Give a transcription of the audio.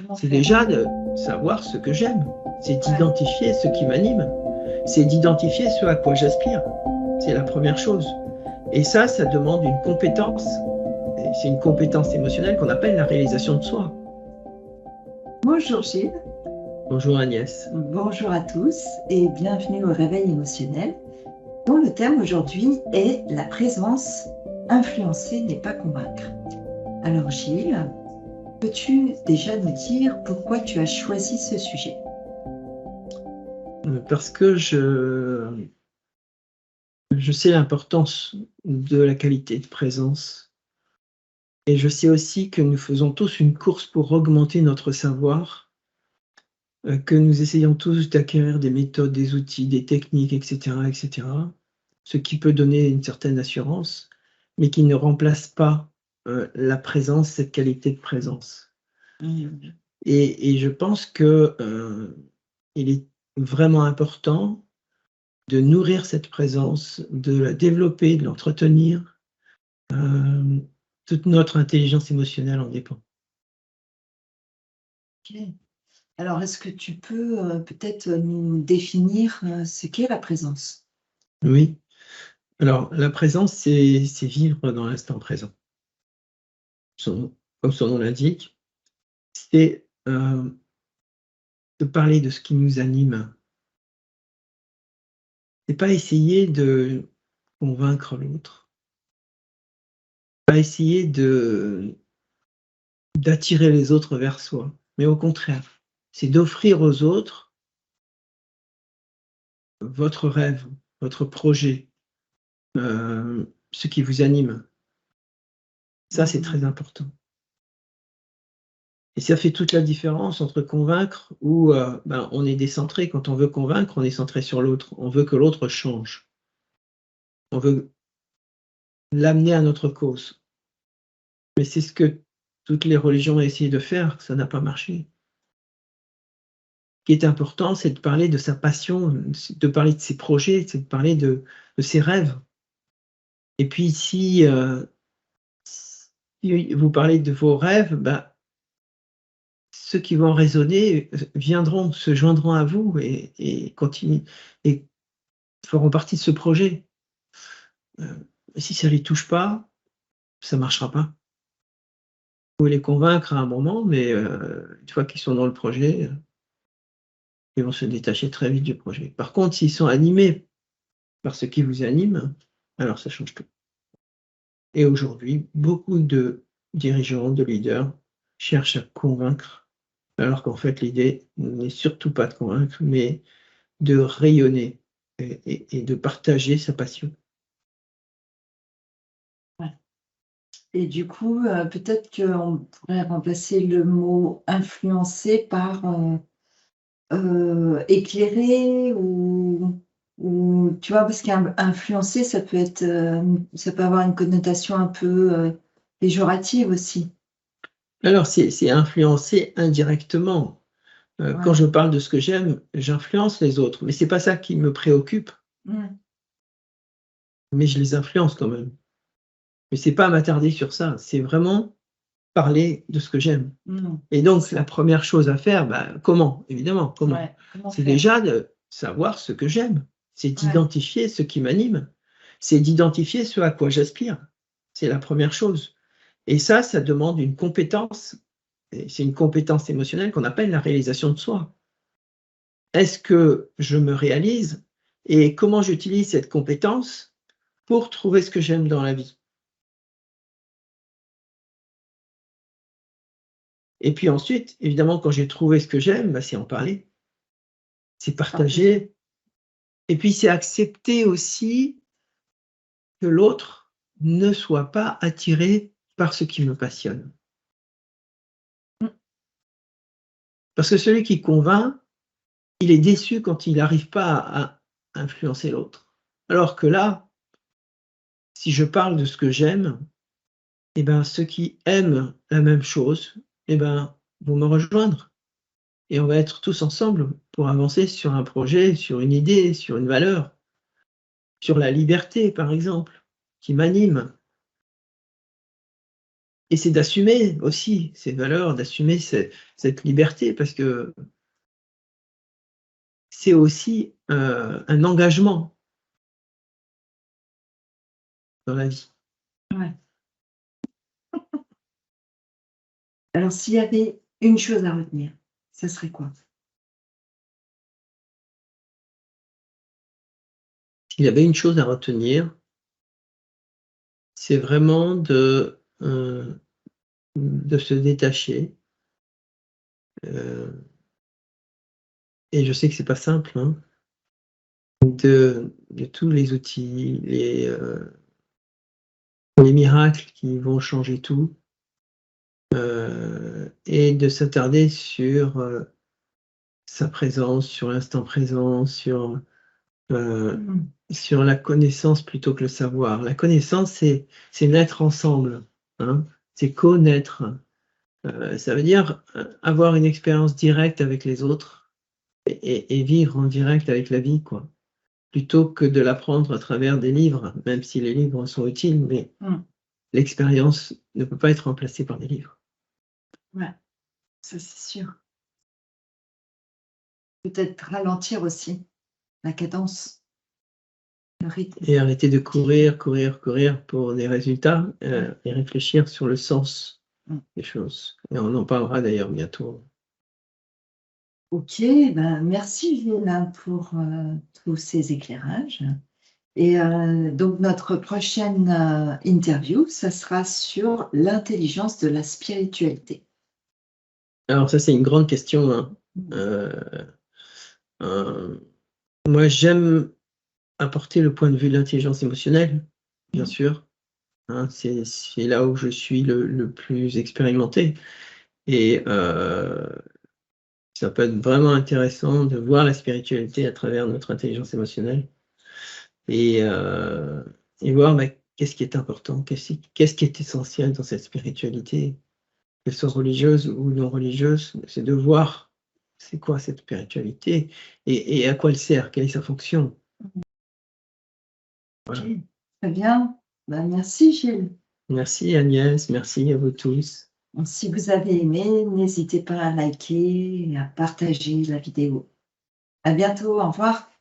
Comment C'est faire? déjà de savoir ce que j'aime, c'est Ouais. d'identifier ce qui m'anime, c'est d'identifier ce à quoi j'aspire. C'est la première chose. Et ça demande une compétence, et c'est une compétence émotionnelle qu'on appelle la réalisation de soi. Bonjour Gilles, Bonjour Agnès. bonjour à tous et bienvenue au Réveil émotionnel, dont le thème aujourd'hui est la présence. Influencer n'est pas convaincre. Alors Gilles, peux-tu déjà nous dire pourquoi tu as choisi ce sujet? Parce que je sais l'importance de la qualité de présence et je sais aussi que nous faisons tous une course pour augmenter notre savoir, que nous essayons tous d'acquérir des méthodes, des outils, des techniques, et cetera, ce qui peut donner une certaine assurance, mais qui ne remplace pas, la présence, cette qualité de présence. Mmh. Et je pense que, il est vraiment important de nourrir cette présence, de la développer, de l'entretenir. Toute notre intelligence émotionnelle en dépend. Ok. Alors est-ce que tu peux peut-être nous définir ce qu'est la présence? Oui, alors la présence, c'est vivre dans l'instant présent. Comme son nom l'indique, c'est, de parler de ce qui nous anime. C'est pas essayer de convaincre l'autre, pas essayer d'attirer les autres vers soi, mais au contraire, c'est d'offrir aux autres votre rêve, votre projet, ce qui vous anime. Ça, c'est très Mmh. important. Et ça fait toute la différence entre convaincre ou, ben, on est décentré. Quand on veut convaincre, on est centré sur l'autre. On veut que l'autre change. On veut l'amener à notre cause. Mais c'est ce que toutes les religions ont essayé de faire, ça n'a pas marché. Ce qui est important, c'est de parler de sa passion, c'est de parler de ses projets, c'est de parler de ses rêves. Et puis si vous parlez de vos rêves, bah, ceux qui vont résonner, viendront, se joindront à vous et continuent et feront partie de ce projet. Si ça les touche pas, ça marchera pas. Vous pouvez les convaincre à un moment, mais une fois qu'ils sont dans le projet, ils vont se détacher très vite du projet. Par contre, s'ils sont animés par ce qui vous anime, alors ça change tout. Et aujourd'hui, beaucoup de dirigeants, de leaders cherchent à convaincre, alors qu'en fait l'idée n'est surtout pas de convaincre, mais de rayonner et de partager sa passion. Ouais. Et du coup, peut-être qu'on pourrait remplacer le mot influencer par éclairer ou tu vois? Parce qu'influencer, ça peut être, ça peut avoir une connotation un peu péjorative aussi. Alors c'est influencer indirectement. Quand Ouais. je parle de ce que j'aime, j'influence les autres, mais c'est pas ça qui me préoccupe, Mmh. mais je les influence quand même. Mais c'est pas m'attarder sur ça, c'est vraiment parler de ce que j'aime. Mmh. Et C'est donc la ça. première chose à faire, bah, comment? Évidemment, comment? Ouais. Comment C'est faire? déjà de savoir ce que j'aime, c'est Ouais. d'identifier ce qui m'anime, c'est d'identifier ce à quoi j'aspire. C'est la première chose. Et ça demande une compétence, et c'est une compétence émotionnelle qu'on appelle la réalisation de soi. Est-ce que je me réalise et comment j'utilise cette compétence pour trouver ce que j'aime dans la vie? Et puis ensuite, évidemment, quand j'ai trouvé ce que j'aime, bah, c'est en parler, c'est C'est partagé. partager et puis c'est accepter aussi que l'autre ne soit pas attiré par ce qui me passionne. Mmh. Parce que celui qui convainc, il est déçu quand il n'arrive pas à influencer l'autre. Alors que là, si je parle de ce que j'aime, et ben, ceux qui aiment la même chose, et ben, vont me rejoindre et on va être tous ensemble pour avancer sur un projet, sur une idée, sur une valeur, sur la liberté, par exemple, qui m'anime. Et c'est d'assumer aussi ces valeurs, d'assumer cette liberté, parce que c'est aussi un engagement dans la vie. Ouais. Alors, s'il y avait une chose à retenir, ça serait quoi? S'il y avait une chose à retenir, c'est vraiment de se détacher. Et je sais que c'est pas simple, hein, de tous les outils, les miracles qui vont changer tout, et de s'attarder sur sa présence, sur l'instant présent, Mmh. sur la connaissance plutôt que le savoir. La connaissance, c'est naître ensemble, hein, c'est connaître. Ça veut dire avoir une expérience directe avec les autres et vivre en direct avec la vie, quoi. Plutôt que de l'apprendre à travers des livres, même si les livres sont utiles, mais Mmh. l'expérience ne peut pas être remplacée par des livres. Ouais, ça c'est sûr. Peut-être ralentir aussi la cadence, le rythme. Et arrêter de courir, courir, courir pour des résultats, Ouais. et réfléchir sur le sens Mmh. des choses. Et on en parlera d'ailleurs bientôt. OK, ben, merci Gilles pour, tous ces éclairages et donc notre prochaine, interview, ça sera sur l'intelligence de la spiritualité. Alors ça, c'est une grande question, hein. Mmh. Heu, moi, j'aime apporter le point de vue de l'intelligence émotionnelle, bien Mmh. sûr, hein. C'est là où je suis le plus expérimenté et ça peut être vraiment intéressant de voir la spiritualité à travers notre intelligence émotionnelle et voir, bah, qu'est-ce qui est important, qu'est-ce qui est essentiel dans cette spiritualité, qu'elle soit religieuse ou non religieuse. C'est de voir c'est quoi cette spiritualité et à quoi elle sert, quelle est sa fonction. OK, Voilà. très bien. Ben, merci Gilles. Merci Agnès, merci à vous tous. Donc si vous avez aimé, n'hésitez pas à liker et à partager la vidéo. À bientôt, au revoir.